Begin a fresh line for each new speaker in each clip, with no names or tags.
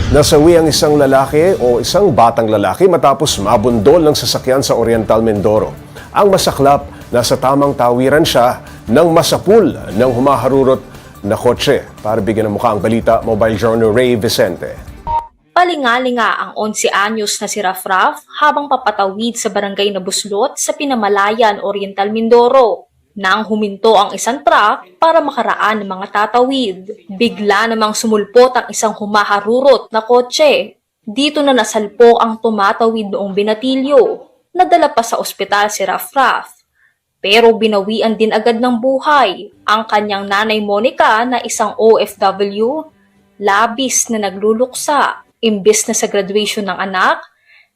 Nasawi ang isang lalaki o isang batang lalaki matapos mabundol ng sasakyan sa Oriental Mindoro. Ang masaklap, nasa tamang tawiran siya ng masapul ng humaharurot na kotse. Para bigyan ng mukha ang balita, Mobile Journal Ray Vicente.
Palingalinga ang 11 anyos na si Rafraf habang papatawid sa barangay na Buslot sa Pinamalayan, Oriental Mindoro. Nang huminto ang isang truck para makaraan ng mga tatawid, bigla namang sumulpot ang isang humaharurot na kotse. Dito na nasalpo ang tumatawid noong binatilyo. Nadala pa sa ospital si Rafraf. Pero binawian din agad ng buhay ang kanyang nanay Monica na isang OFW, labis na nagluluksa. Imbes na sa graduation ng anak,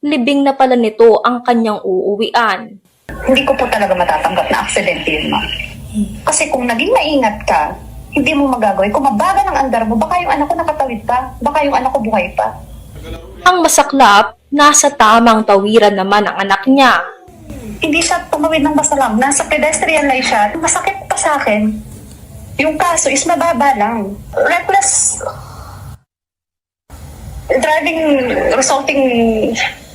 libing na pala nito ang kanyang uuwian.
Hindi ko po talaga matatanggap na aksidente yun, ma. Kasi kung naging maingat ka, hindi mo magagawin. Kung mabagal ang andar mo, baka yung anak ko nakatawid pa. Baka yung anak ko buhay pa.
Ang masaklap, nasa tamang tawiran naman ang anak niya.
Hindi siya tumawid ng basta lang. Nasa pedestrian line siya. Masakit pa sa akin. Yung kaso is mababa lang. Reckless driving resulting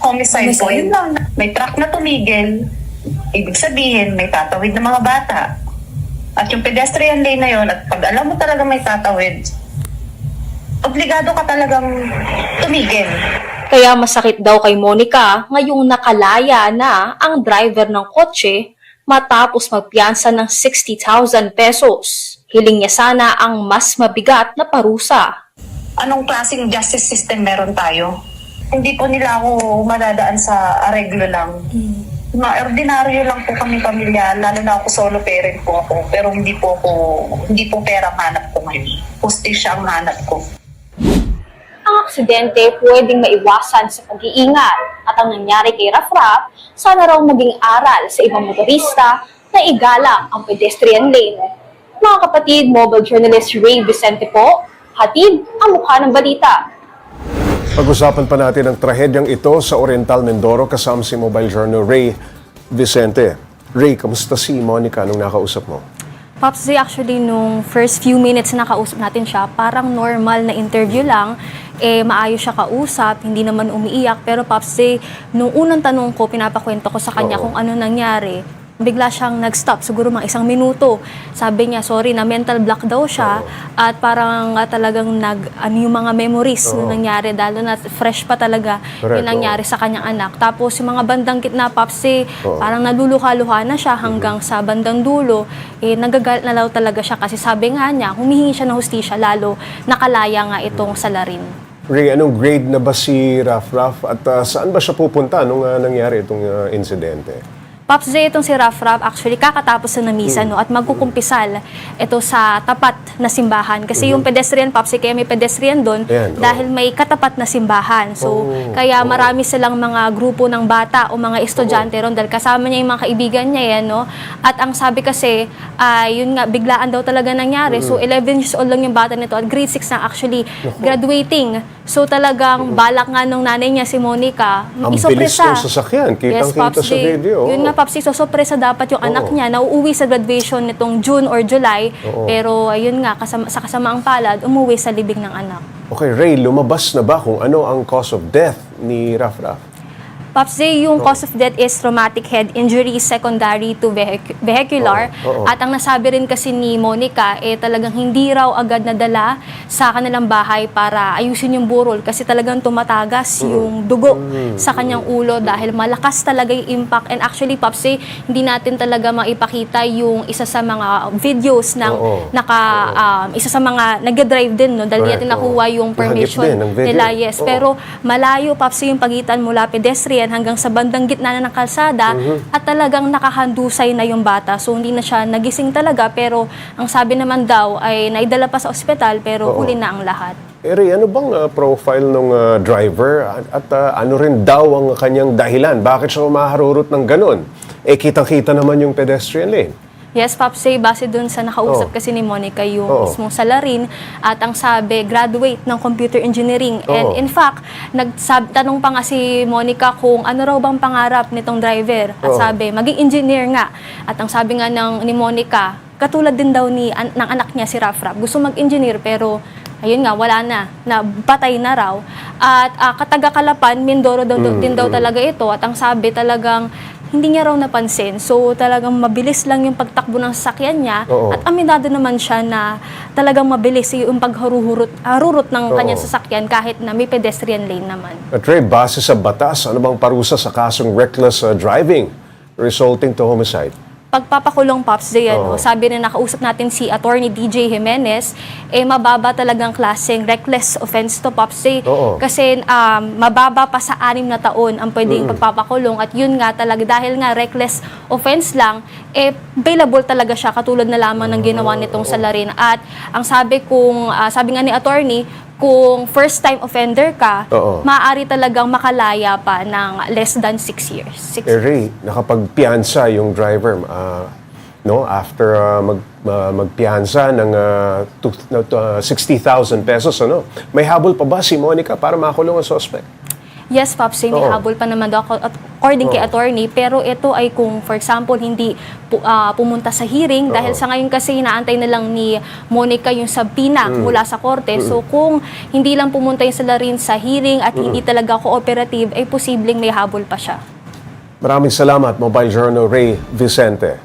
homicide po. Yun lang. May truck na tumigil. Ibig sabihin, may tatawid ng mga bata. At yung pedestrian lane na yun, at pag alam mo talaga may tatawid, obligado ka talagang tumigil.
Kaya masakit daw kay Monica ngayong nakalaya na ang driver ng kotse matapos magpiyansa ng 60,000 pesos. Hiling niya sana ang mas mabigat na parusa.
Anong klaseng justice system meron tayo? Hindi po nila ako madadaan sa areglo lang. Ordinaryo lang po kami pamilya, lalo na ako solo parent po ako. Pero hindi po pera ang hanap ko ngayon. Hustisya ang hanap ko.
Ang aksidente pwedeng maiwasan sa pag-iingat at ang nangyari kay Rafraf, sana raw maging aral sa ibang motorista na igalang ang pedestrian lane. Mga kapatid, mobile journalist Ray Vicente po, hatid ang mukha ng balita.
Pag-usapan pa natin ang trahedyang ito sa Oriental Mindoro kasama si Mobile Journal Ray Vicente. Ray, kamusta si Monica nung nakausap mo?
Pops Zay, actually, nung first few minutes na nakausap natin siya, parang normal na interview lang, maayos siya kausap, hindi naman umiiyak. Pero Pops Zay, nung unang tanong ko, pinapakwento ko sa kanya kung ano nangyari, bigla siyang nag-stop, siguro mga 1 minuto. Sabi niya, sorry, na mental block daw siya at parang talagang yung mga memories na nangyari, lalo na fresh pa talaga yung nangyari sa kanyang anak. Tapos yung mga bandang gitna, Pops, parang naluluha-luha na siya hanggang sa bandang dulo, nagagalit na daw talaga siya kasi sabi nga niya, humihingi siya ng hustisya, lalo nakalaya nga itong salarin.
Ray, anong grade na ba si Rafraf at saan ba siya pupunta nung nangyari itong insidente?
Pops Zay, itong si Rafraf, actually kakatapos na misa, no, at magkukumpisal ito sa tapat na simbahan. Kasi yung pedestrian, Pops Zay, kaya may pedestrian doon dahil may katapat na simbahan. So, kaya marami silang mga grupo ng bata o mga estudyante ron dahil kasama niya yung mga kaibigan niya yan, no. At ang sabi kasi, yun nga, biglaan daw talaga nangyari. So, 11 years old lang yung bata nito at grade 6 na actually graduating. So, talagang balak nga nung nanay niya, si Monica,
ang bilis ng sasakyan, kitang-kita sa video.
Yun nga, Papsi, so sorpresa dapat yung anak niya na uuwi sa graduation nitong June or July. Pero ayun nga, sa kasamaang palad, umuwi sa libing ng anak.
Okay, Ray, lumabas na ba kung ano ang cause of death ni Rafraf?
Papsi, yung cause of death is traumatic head injury secondary to vehicular. At ang nasabi rin kasi ni Monica, talagang hindi raw agad nadala sa kanilang bahay para ayusin yung burol kasi talagang tumatagas yung dugo sa kanyang ulo dahil malakas talaga yung impact. And actually, Papsi, hindi natin talaga maipakita yung isa sa mga videos ng isa sa mga nag-drive din, no? Dahil natin nakuha yung permission nila. Yes, pero malayo, Papsi, yung pagitan mula pedestrian hanggang sa bandang gitna na ng kalsada at talagang nakahandusay na yung bata. So hindi na siya nagising talaga pero ang sabi naman daw ay naidala pa sa ospital pero huli na ang lahat.
Ray, ano bang profile ng driver at ano rin daw ang kanyang dahilan? Bakit siya umaharurot ng ganun? Kitang-kita naman yung pedestrian lane.
Yes, Papsi, base dun sa nakausap kasi ni Monica yung mismong salarin at ang sabi, graduate ng computer engineering. And in fact, tanong pa nga si Monica kung ano raw bang pangarap nitong driver. At sabi, maging engineer nga. At ang sabi nga ni Monica, katulad din daw ng anak niya si Rafraf, gusto mag-engineer pero ayun nga, wala na, patay na raw. At Kataga-Kalapan, Mindoro din daw talaga ito. At ang sabi talagang hindi niya raw napansin. So talagang mabilis lang yung pagtakbo ng sasakyan niya.
Oo.
At aminado naman siya na talagang mabilis yung pagharurot ng kanyang sasakyan kahit na may pedestrian lane naman.
At Ray, base sa batas, ano bang parusa sa kasong reckless driving resulting to homicide?
Pagpapakulong, Pops Jay, sabi rin nakausap natin si Attorney DJ Jimenez, mababa talagang klaseng reckless offense to, Pops Jay.
Oo.
Kasi mababa pa sa 6 na taon ang pwedeng pagpapakulong. At yun nga talaga, dahil nga reckless offense lang, available talaga siya, katulad na lamang ng ginawa nitong Salarin. At ang sabi nga ni Attorney, kung first-time offender ka,
Oo.
maaari talagang makalaya pa ng less than 6 years. 6
Ray, nakapagpiansa yung driver after magpiansa ng 60,000 pesos. May habol pa ba si Monica para makulong ang suspect?
Yes, Pops, may
Oo.
habol pa naman daw according kay attorney, pero ito ay kung for example hindi pumunta sa hearing dahil sa ngayon kasi inaantay na lang ni Monica yung subpoena mula sa korte. So kung hindi lang pumunta yung Salarin sa hearing at hindi talaga cooperative, ay posibleng may habol pa siya.
Maraming salamat, Mobile Journal Ray Vicente.